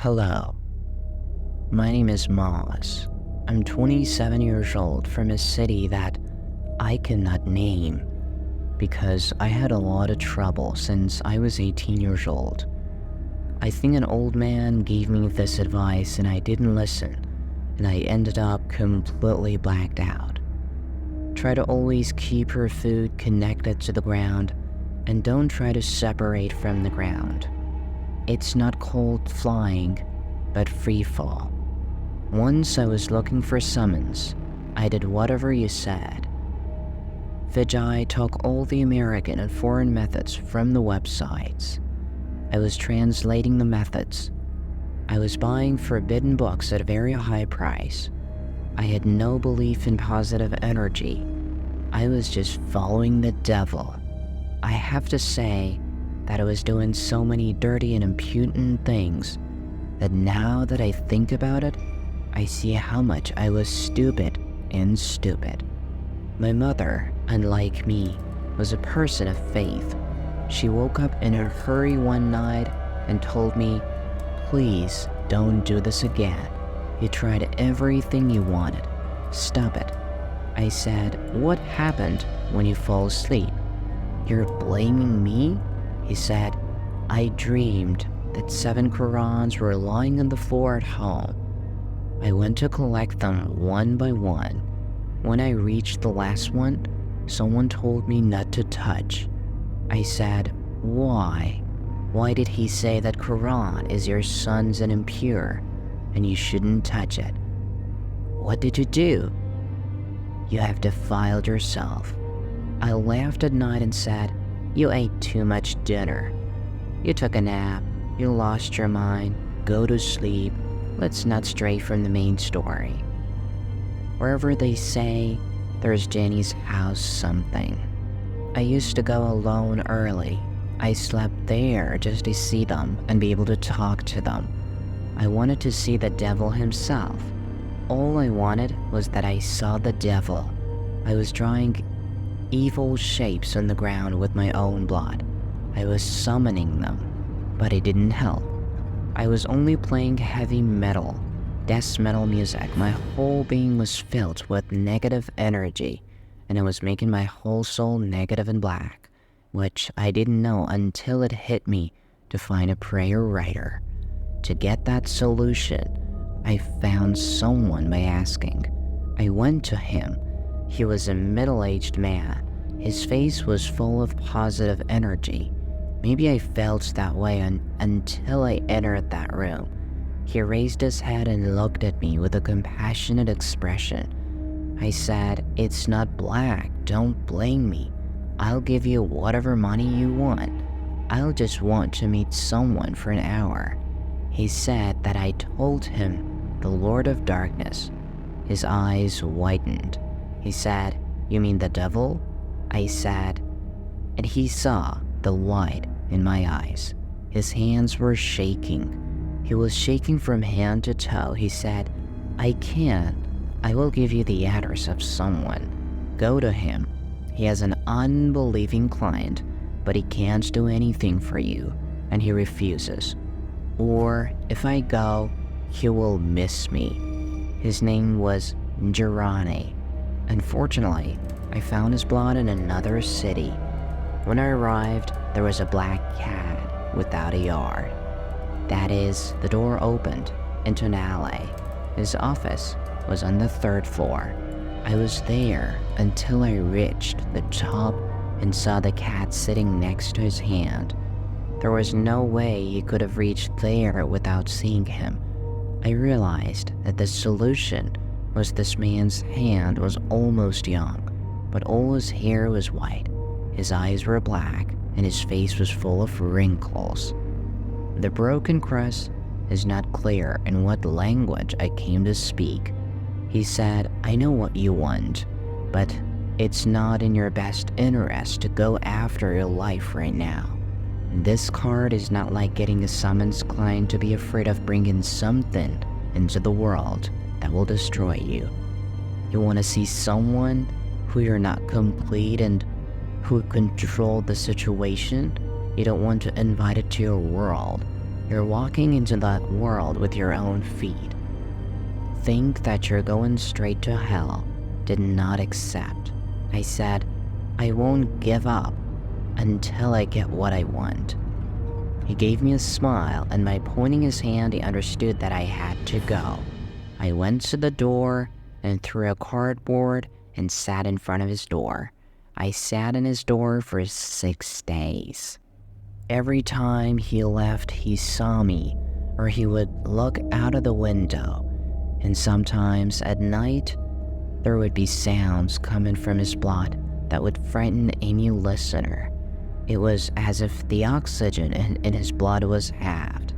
Hello, my name is Moz. I'm 27 years old from a city that I cannot name because I had a lot of trouble since I was 18 years old. I think an old man gave me this advice and I didn't listen, and I ended up completely blacked out. Try to always keep your food connected to the ground and don't try to separate from the ground. It's not called flying, but free fall. Once I was looking for summons, I did whatever you said. Vijay took all the American and foreign methods from the websites. I was translating the methods. I was buying forbidden books at a very high price. I had no belief in positive energy. I was just following the devil. I have to say that I was doing so many dirty and impudent things that now that I think about it, I see how much I was stupid and stupid. My mother, unlike me, was a person of faith. She woke up in a hurry one night and told me, "Please don't do this again. You tried everything you wanted. Stop it." I said, "What happened when you fall asleep?" "You're blaming me?" He said, "I dreamed that 7 Qurans were lying on the floor at home. I went to collect them one by one. When I reached the last one, someone told me not to touch." I said, "Why? Why did he say that Quran is your son's and impure, and you shouldn't touch it?" "What did you do?" "You have defiled yourself." I laughed at night and said, "You ate too much dinner. You took a nap, you lost your mind, go to sleep. Let's not stray from the main story." Wherever they say there's Jenny's house something. I used to go alone early. I slept there just to see them and be able to talk to them. I wanted to see the devil himself. All I wanted was that I saw the devil. I was drawing evil shapes on the ground with my own blood. I was summoning them, but it didn't help. I was only playing heavy metal, death metal music. My whole being was filled with negative energy, and it was making my whole soul negative and black, which I didn't know until it hit me to find a prayer writer. To get that solution, I found someone by asking. I went to him. He was a middle-aged man. His face was full of positive energy. Maybe I felt that way until I entered that room. He raised his head and looked at me with a compassionate expression. I said, "It's not black, don't blame me. I'll give you whatever money you want. I'll just want to meet someone for an hour." He said that I told him the Lord of Darkness. His eyes widened. He said, "You mean the devil?" I said, and he saw the light in my eyes. His hands were shaking. He was shaking from hand to toe. He said, "I can. I will give you the address of someone. Go to him. He has an unbelieving client, but he can't do anything for you, and he refuses. Or if I go, he will miss me." His name was Jirani. Unfortunately, I found his blood in another city. When I arrived, there was a black cat without a yard. That is, the door opened into an alley. His office was on the 3rd floor. I was there until I reached the top and saw the cat sitting next to his hand. There was no way he could have reached there without seeing him. I realized that the solution was this man's hand was almost young, but all his hair was white. His eyes were black, and his face was full of wrinkles. The broken crust is not clear in what language I came to speak. He said, "I know what you want, but it's not in your best interest to go after your life right now. This card is not like getting a summons client to be afraid of bringing something into the world that will destroy you. You want to see someone who you're not complete and who control the situation. You don't want to invite it to your world. You're walking into that world with your own feet. Think that you're going straight to hell. Did not accept. I said, I won't give up until I get what I want. He gave me a smile, and by pointing his hand, he understood that I had to go. I went to the door and threw a cardboard and sat in front of his door. I sat in his door for 6 days. Every time he left, he saw me, or he would look out of the window, and sometimes at night, there would be sounds coming from his blood that would frighten any listener. It was as if the oxygen in his blood was halved.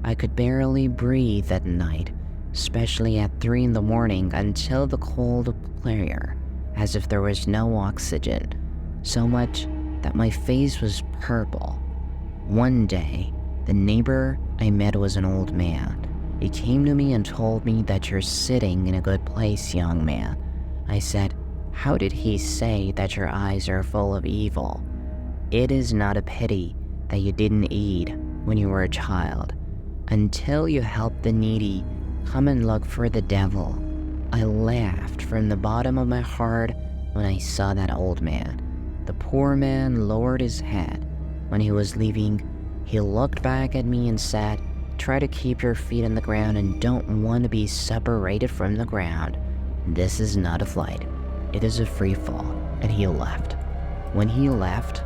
I could barely breathe at night, especially at 3 in the morning, until the cold clear, as if there was no oxygen, so much that my face was purple. One day, the neighbor I met was an old man. He came to me and told me that you're sitting in a good place, young man. I said, how did he say that your eyes are full of evil? It is not a pity that you didn't eat when you were a child. Until you help the needy, come and look for the devil. I laughed from the bottom of my heart when I saw that old man. The poor man lowered his head. When he was leaving, he looked back at me and said, try to keep your feet on the ground and don't want to be separated from the ground. This is not a flight. It is a free fall. And he left. When he left,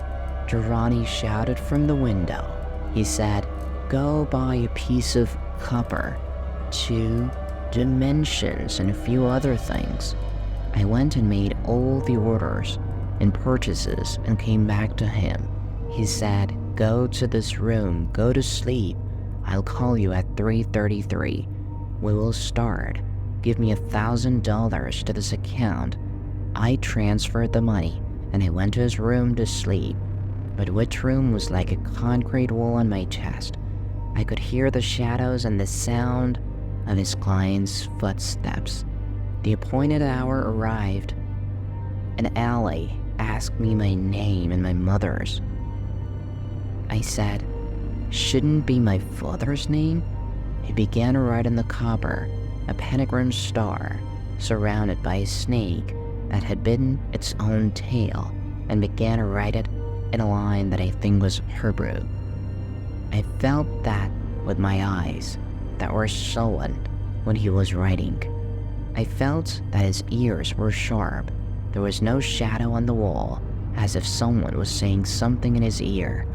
Giovanni shouted from the window. He said, go buy a piece of copper, 2 dimensions, and a few other things. I went and made all the orders and purchases and came back to him. He said, go to this room, go to sleep. I'll call you at 3:33. We will start. Give me $1,000 to this account. I transferred the money and I went to his room to sleep. But which room was like a concrete wall on my chest. I could hear the shadows and the sound of his client's footsteps. The appointed hour arrived. An ally asked me my name and my mother's. I said, shouldn't be my father's name? He began to write on the copper a pentagram star surrounded by a snake that had bitten its own tail, and began to write it in a line that I think was Hebrew. I felt that with my eyes that were sullen when he was writing. I felt that his ears were sharp. There was no shadow on the wall, as if someone was saying something in his ear.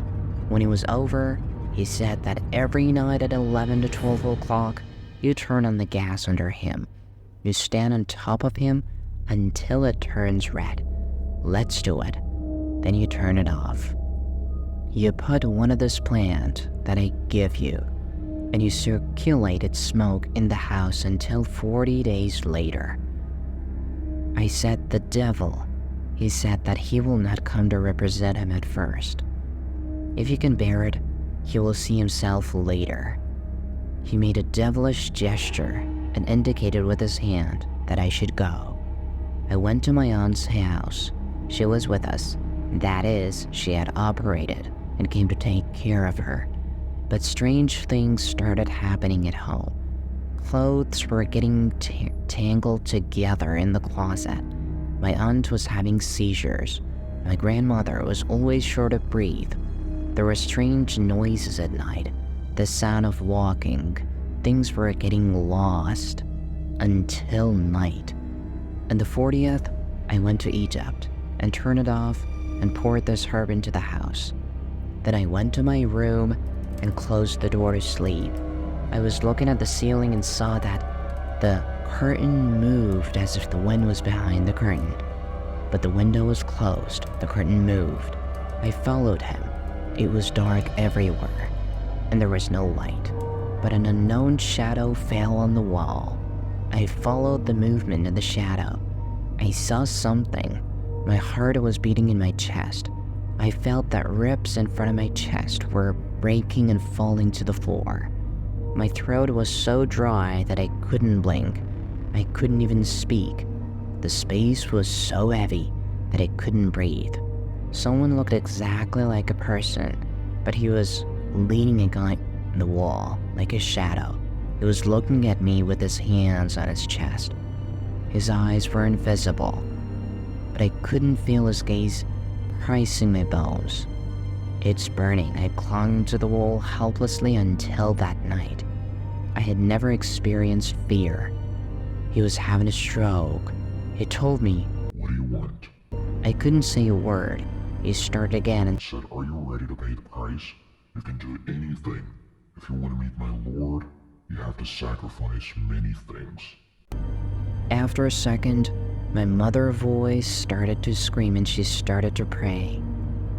When it was over, he said that every night at 11 to 12 o'clock, you turn on the gas under him. You stand on top of him until it turns red. Let's do it. Then you turn it off. You put one of this plant that I give you, and you circulate its smoke in the house until 40 days later. I said the devil. He said that he will not come to represent him at first. If he can bear it, he will see himself later. He made a devilish gesture and indicated with his hand that I should go. I went to my aunt's house. She was with us. That is, she had operated and came to take care of her. But strange things started happening at home. Clothes were getting tangled together in the closet. My aunt was having seizures. My grandmother was always short of breath. There were strange noises at night, the sound of walking. Things were getting lost until night. On the 40th, I went to Egypt and turned it off and poured this herb into the house. Then I went to my room and closed the door to sleep. I was looking at the ceiling and saw that the curtain moved as if the wind was behind the curtain. But the window was closed, the curtain moved. I followed him. It was dark everywhere, and there was no light, but an unknown shadow fell on the wall. I followed the movement of the shadow. I saw something. My heart was beating in my chest. I felt that ribs in front of my chest were breaking and falling to the floor. My throat was so dry that I couldn't blink. I couldn't even speak. The space was so heavy that I couldn't breathe. Someone looked exactly like a person, but he was leaning in the wall like a shadow. He was looking at me with his hands on his chest. His eyes were invisible, but I couldn't feel his gaze pricing my bones. It's burning. I clung to the wall helplessly until that night. I had never experienced fear. He was having a stroke. He told me, "What do you want?" I couldn't say a word. He started again and said, "Are you ready to pay the price? You can do anything. If you want to meet my Lord, you have to sacrifice many things." after a second, my mother's voice started to scream and she started to pray.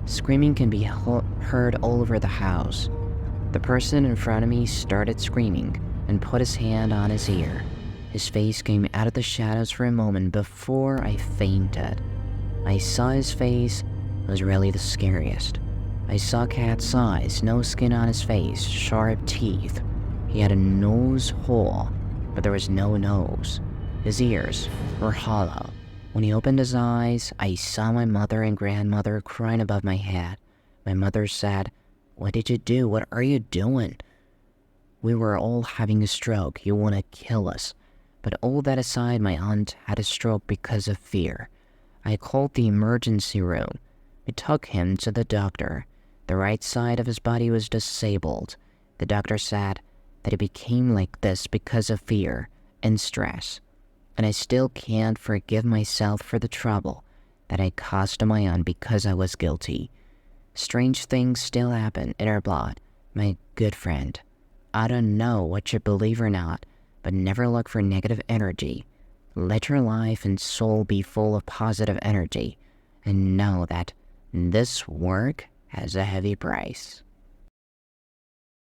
Screaming can be heard all over the house. The person in front of me started screaming and put his hand on his ear. His face came out of the shadows for a moment before I fainted. I saw his face was really the scariest. I saw cat's eyes, no skin on his face, sharp teeth. He had a nose hole, but there was no nose. His ears were hollow. When he opened his eyes, I saw my mother and grandmother crying above my head. My mother said, "What did you do? What are you doing?" We were all having a stroke. You want to kill us. But all that aside, my aunt had a stroke because of fear. I called the emergency room. We took him to the doctor. The right side of his body was disabled. The doctor said that he became like this because of fear and stress. And I still can't forgive myself for the trouble that I caused to my aunt because I was guilty. Strange things still happen in our blood, my good friend. I don't know what you believe or not, but never look for negative energy. Let your life and soul be full of positive energy, and know that this work has a heavy price.